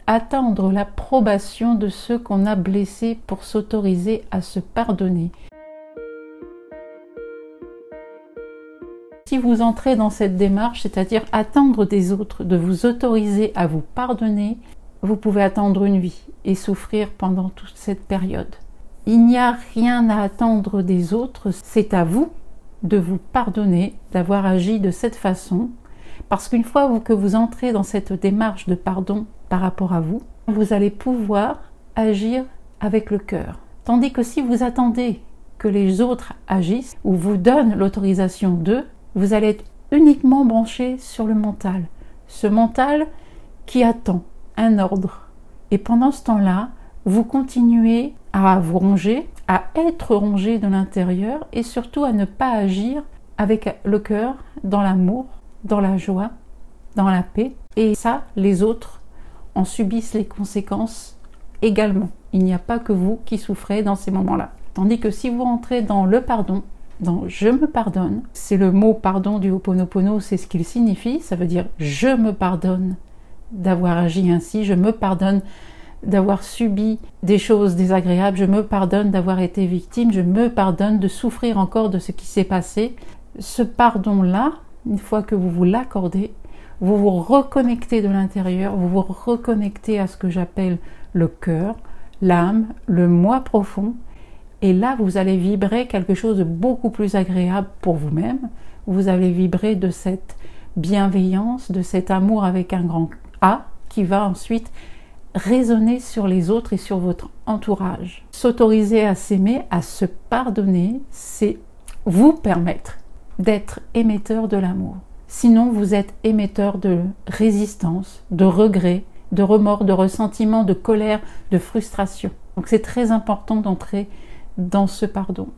attendre l'approbation de ceux qu'on a blessés pour s'autoriser à se pardonner. Si vous entrez dans cette démarche, c'est-à-dire attendre des autres de vous autoriser à vous pardonner, vous pouvez attendre une vie et souffrir pendant toute cette période. Il n'y a rien à attendre des autres, c'est à vous de vous pardonner, d'avoir agi de cette façon, parce qu'une fois que vous entrez dans cette démarche de pardon par rapport à vous, vous allez pouvoir agir avec le cœur. Tandis que si vous attendez que les autres agissent ou vous donnent l'autorisation d'eux, vous allez être uniquement branché sur le mental. Ce mental qui attend un ordre. Et pendant ce temps-là, vous continuez à vous ronger, à être rongé de l'intérieur et surtout à ne pas agir avec le cœur, dans l'amour, dans la joie, dans la paix. Et ça, les autres en subissent les conséquences également. Il n'y a pas que vous qui souffrez dans ces moments-là. Tandis que si vous rentrez dans le pardon, dans « je me pardonne », c'est le mot pardon du Ho'oponopono, c'est ce qu'il signifie, ça veut dire « je me pardonne d'avoir agi ainsi, je me pardonne d'avoir subi des choses désagréables, je me pardonne d'avoir été victime, je me pardonne de souffrir encore de ce qui s'est passé ». Ce pardon-là, une fois que vous vous l'accordez, vous vous reconnectez de l'intérieur, vous vous reconnectez à ce que j'appelle le cœur, l'âme, le moi profond. Et là, vous allez vibrer quelque chose de beaucoup plus agréable pour vous-même. Vous allez vibrer de cette bienveillance, de cet amour avec un grand A qui va ensuite résonner sur les autres et sur votre entourage. S'autoriser à s'aimer, à se pardonner, c'est vous permettre d'être émetteur de l'amour. Sinon, vous êtes émetteur de résistance, de regret, de remords, de ressentiment, de colère, de frustration. Donc c'est très important d'entrer dans ce pardon.